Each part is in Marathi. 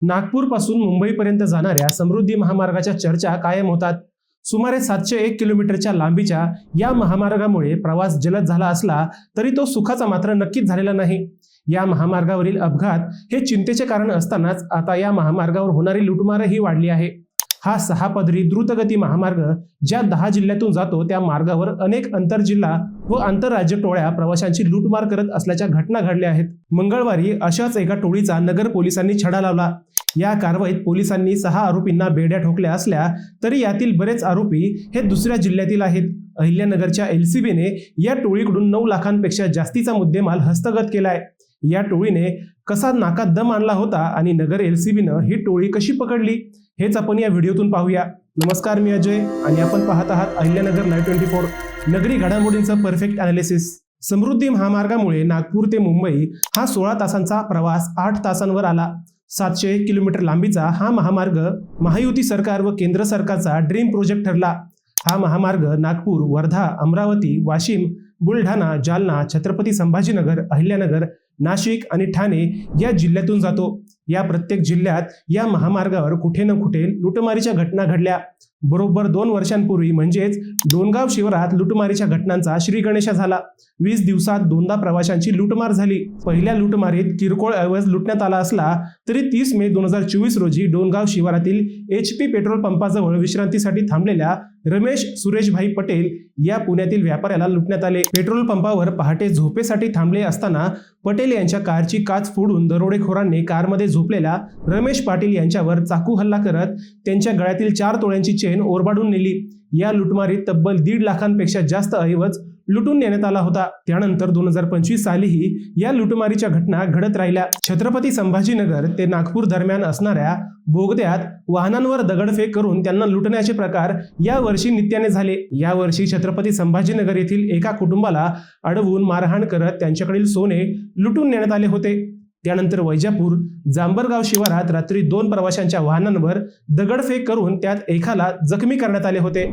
नागपूर पासून मुंबईपर्यंत जाणाऱ्या समृद्धी महामार्गाच्या चर्चा कायम होतात। सुमारे 701 किलोमीटरच्या लांबीच्या या महामार्गामुळे प्रवास जलद झाला असला तरी तो सुखाचा मात्र नक्कीच झालेला नाही। या महामार्गावरील अपघात हे चिंतेचे कारण असतानाच आता या महामार्गावर होणारी लूटमारही वाढली आहे। हा 6 पदरी द्रुतगती महामार्ग ज्या 10 जिल्ह्यातून जातो त्या मार्गावर अनेक आंतरजिल्हा व आंतरराज्य टोळ्या प्रवाशांची लूटमार करत असल्याच्या घटना घडल्या आहेत। मंगळवारी अशाच एका टोळीचा नगर पोलिसांनी छडा लावला। या कारवाईत पोलिसांनी 6 आरोपींना बेड्या ठोकल्या असल्या तरी यातील बरेच आरोपी हे दुसऱ्या जिल्ह्यातील आहेत। अहिल्यानगरच्या एलसीबीने या टोळीकडून 9 लाखांपेक्षा जास्तीचा मुद्देमाल हस्तगत केलाय। या टोळीने कसा नाकात दम आणला होता आणि नगर एलसीबीनं ही टोळी कशी पकडली हेच आपण या व्हिडिओतून पाहूया। नमस्कार, मी अजय आणि आपण पाहत आहात अहिल्यानगर लाईव्ह 24, नगरी घडामोडींचं परफेक्ट अनालिसिस। समृद्धी महामार्गामुळे नागपूर ते मुंबई हा 16 तासांचा प्रवास 8 तासांवर आला। 701 किलोमीटर लांबीचा हा महामार्ग महायुती सरकार व केंद्र सरकारचा ड्रीम प्रोजेक्ट ठरला। हा महामार्ग नागपूर, वर्धा, अमरावती, वाशिम, बुलढाणा, जालना, छत्रपती संभाजीनगर, अहिल्यानगर, नाशिक आणि ठाणे या जिल्ह्यातून जातो। या प्रत्येक जिल्ह्यात या महामार्गावर कुठे ना कुठे लुटमारीच्या घटना घडल्या। बरोबर 2 वर्षांपूर्वी म्हणजेच डोणगाव शिवारात लुटमारीच्या घटनांचा श्रीगणेशा झाला। 20 दिवसात 2दा प्रवाशांची लूटमार झाली। पहिल्या लूटमारीत किरकोळ ऐवज लुटण्यात आला असला तरी 30 मे 2024 रोजी डोणगाव शिवारातील HP पेट्रोल पंपाजवळ विश्रांतीसाठी थांबलेल्या रमेश सुरेशभाई पटेल या पुण्यातील व्यापाऱ्याला लुटण्यात आले। पेट्रोल पंपावर पहाटे झोपेसाठी थांबले असताना पटेल यांच्या कारची काच फोडून दरोडेखोरांनी कारमध्ये झोपलेल्या रमेश पाटील यांच्यावर चाकू हल्ला करत त्यांच्या गळ्यातील 4 तोळ्यांची चेन ओरबाडून नेली। या लुटमारीत तब्बल 1.5 लाखांपेक्षा जास्त ऐवज लुटून नेण्यात आला होता। त्यानंतर 2025 सालीही या लुटमारीच्या घटना घडत राहिल्या। छत्रपती संभाजीनगर ते नागपूर दरम्यान असणाऱ्या बोगद्यात वाहनांवर दगडफेक करून त्यांना लुटण्याचे प्रकार या वर्षी नित्याने झाले। या वर्षी छत्रपती संभाजीनगर येथील एका कुटुंबाला अडवून मारहाण करत त्यांच्याकडील सोने लुटून नेण्यात आले होते। त्यानंतर वैजापूर, जांभरगाव शिवारात रात्री 2 प्रवाशांच्या वाहनांवर दगडफेक करून त्यात एकाला जखमी करण्यात आले होते।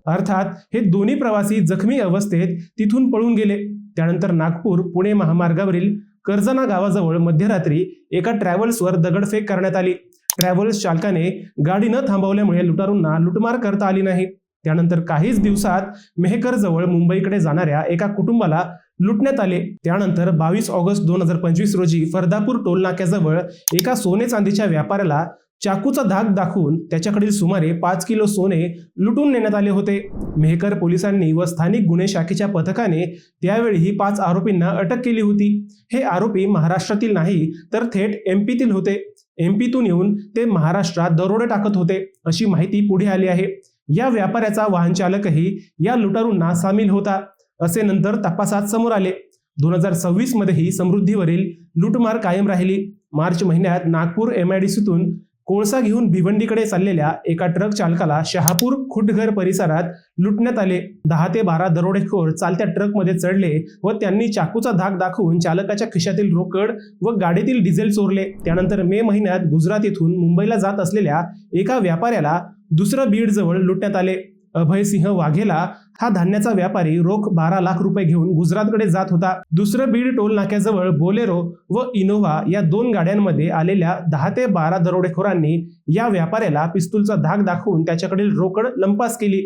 अर्थात हे दोन्ही प्रवासी जखमी अवस्थेत तिथून पळून गेले। त्यानंतर नागपूर पुणे महामार्गावरील कर्जना गावाजवळ मध्यरात्री एका ट्रॅव्हल्सवर दगडफेक करण्यात आली। ट्रॅव्हल्स चालकाने गाडी न थांबवल्यामुळे लुटारूंना लुटमार करता आली नाही। त्यानंतर काहीच दिवसात मेहकर जवळ मुंबईकडे जाणाऱ्या एका कुटुंबाला लुटण्यात आले। त्यानंतर 22 ऑगस्ट 2025 रोजी फरदापूर टोल नाक्याजवळ एका सोने चांदीच्या व्यापाऱ्याला चाकूचा धाक दाखवून त्याच्याकडील सुमारे 5 किलो सोने लुटून नेण्यात आले होते। मेहकर पोलिसांनी व स्थानिक गुन्हे शाखेच्या पथकाने त्यावेळीही 5 आरोपींना अटक केली होती। हे आरोपी महाराष्ट्रातील नाही तर थेट MP-तील होते। MP-तून येऊन ते महाराष्ट्रात दरोडे टाकत होते अशी माहिती पुढे आली आहे। या व्यापाऱ्याचा वाहन चालकही या लुटारूंना सामील होता असे नंतर तपासात समोर आले। 2026 मध्येही समृद्धीवरील लूटमार कायम राहिली। मार्च महिन्यात नागपूर MIDCतून कोळसा घेऊन भिवंडीकडे चाललेल्या एका ट्रक चालकाला शहापूर खुटघर परिसरात लुटण्यात आले। 10 ते 12 दरोडेखोर चालत्या ट्रकमध्ये चढले व त्यांनी चाकूचा धाक दाखवून चालकाच्या खिशातील रोकड व गाडीतील डिझेल चोरले। त्यानंतर मे महिन्यात गुजरात येथून मुंबईला जात असलेल्या एका व्यापाऱ्याला दुसरं बीड जवळ लुटण्यात आले। अभयसिंह वाघेला हा धान्याचा व्यापारी रोख 12 लाख रुपये घेऊन गुजरातकडे जात होता। दुसरं बीड टोल नाक्याजवळ बोलेरो व इनोव्हा या 2 गाड्यांमध्ये आलेल्या 10 ते 12 दरोडेखोरांनी या व्यापाऱ्याला पिस्तूलचा धाक दाखवून त्याच्याकडील रोकड लंपास केली।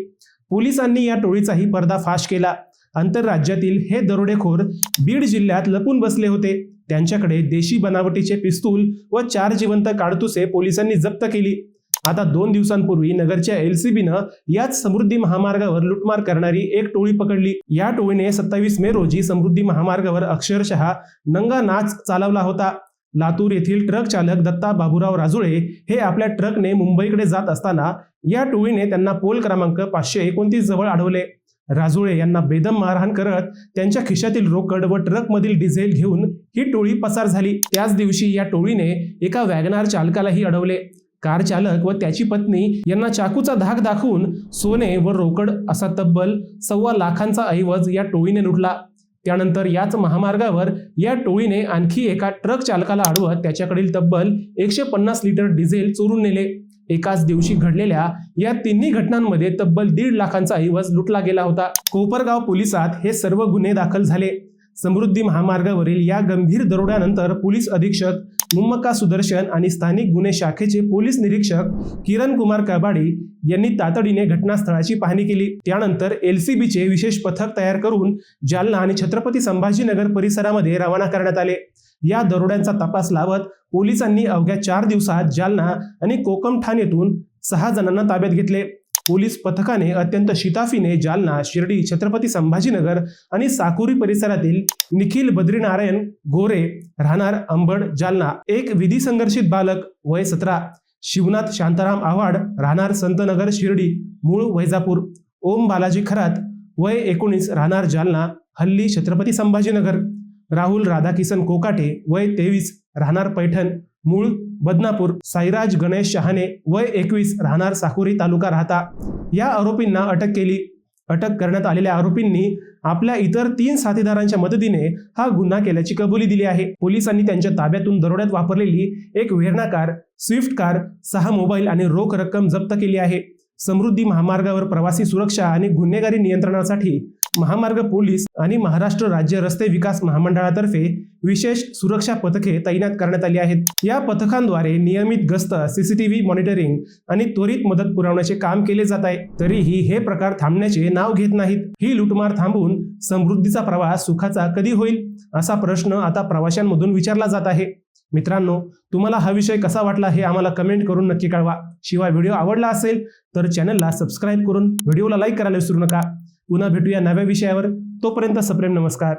पोलिसांनी या टोळीचाही पर्दाफाश केला। आंतरराज्यातील हे दरोडेखोर बीड जिल्ह्यात लपून बसले होते। त्यांच्याकडे देशी बनावटीचे पिस्तूल व 4 जिवंत काडतुसे पोलिसांनी जप्त केली। आता 2 दिवसांपूर्वी नगरच्या LCBनं याच समृद्धी महामार्गावर लुटमार करणारी एक टोळी पकडली। या टोळीने 27 मे रोजी समृद्धी महामार्गावर अक्षरशः नंगा नाच चालवला होता। लातूर येथील ट्रक चालक दत्ता बाबूराव राजुळे हे आपल्या ट्रकने मुंबईकडे जात असताना या टोळीने त्यांना पोल क्रमांक 529 जवळ अडवले। राजुळे यांना बेदम मारहाण करत त्यांच्या खिशातील रोकड व ट्रकमधील डिझेल घेऊन ही टोळी पसार झाली। त्याच दिवशी या टोळीने एका वॅगनार चालकालाही अडवले। कार चालक व त्याची पत्नी यांना चाकूचा धाक दाखवून सोने व रोकड असा तब्बल 1.25 लाखांचा ऐवज या टोळीने लुटला। त्यानंतर याच महामार्गावर या टोळीने आणखी एका ट्रक चालकाला अडवत त्याच्याकडील तब्बल 150 लिटर डिझेल चोरून नेले। एकाच दिवशी घडलेल्या या तिन्ही घटनांमध्ये तब्बल 1.5 लाखांचा ऐवज लुटला गेला होता। कोपरगाव पोलिसात हे सर्व गुन्हे दाखल झाले। समृद्धी महामार्गावरील या गंभीर दरोड्यानंतर पोलीस अधीक्षक मुम्मक्का सुदर्शन आणि स्थानिक गुन्हे शाखेचे पोलीस निरीक्षक किरण कुमार कबाडी यांनी तातडीने घटनास्थळाची पाहणी केली। त्यानंतर एलसीबीचे विशेष पथक तयार करून जालना आणि छत्रपती संभाजीनगर परिसरामध्ये रवाना करण्यात आले। या दरोड्यांचा तपास लावत पोलिसांनी अवघ्या 4 दिवसात जालना आणि कोकम ठाण्यातून 6 जणांना ताब्यात घेतले। पोलीस पथकाने अत्यंत शिताफीने जालना, शिर्डी, छत्रपती संभाजीनगर आणि साकुरी परिसरातील निखिल बद्रीनारायण गोरे राहणार अंबड जालना, एक विधी संघर्षित बालक वय 17, शिवनाथ शांताराम आव्हाड राहणार संतनगर शिर्डी मूळ वैजापूर, ओम बालाजी खरात वय 19 राहणार जालना हल्ली छत्रपती संभाजीनगर, राहुल राधाकिसन कोकाटे वय 23 राहणार पैठण मूळ बदनापूर, साईराज गणेश शहाणे वय 21 राहणार साकुरी तालुका राहता या आरोपींना अटक केली। अटक करण्यात आलेल्या आरोपींनी आपल्या इतर 3 साथीदारांच्या मदतीने हा गुन्हा केल्याची कबुली दिली आहे। पोलिसांनी त्यांच्या ताब्यातून दरोड्यात वापरलेली एक व्हेर्ना कार, स्विफ्ट कार, 6 मोबाईल आणि रोख रक्कम जप्त केली आहे। समृद्धी महामार्गावर प्रवासी सुरक्षा आणि गुन्हेगारी नियंत्रणासाठी महामार्ग पोलीस आणि महाराष्ट्र राज्य रस्ते विकास महामंडळातर्फे विशेष सुरक्षा पथके तैनात करण्यात आली आहेत। या पथकांद्वारे नियमित गस्त, सीसीटीव्ही मॉनिटरिंग आणि त्वरित मदत पुरवण्याचे काम केले जात आहे। तरीही हे प्रकार थांबण्याचे नाव घेत नाहीत। ही लूटमार थांबून समृद्धीचा प्रवास सुखाचा कधी होईल असा प्रश्न आता प्रवाशांमधून विचारला जात आहे। मित्रांनो, तुम्हाला हा विषय कसा वाटला हे आम्हाला कमेंट करून नक्की कळवा। शिवाय व्हिडिओ आवडला असेल तर चॅनलला सबस्क्राईब करून व्हिडिओला लाईक करायला विसरू नका। पुन्हा भेटूया नव्या विषयावर, तोपर्यंत सप्रेम नमस्कार।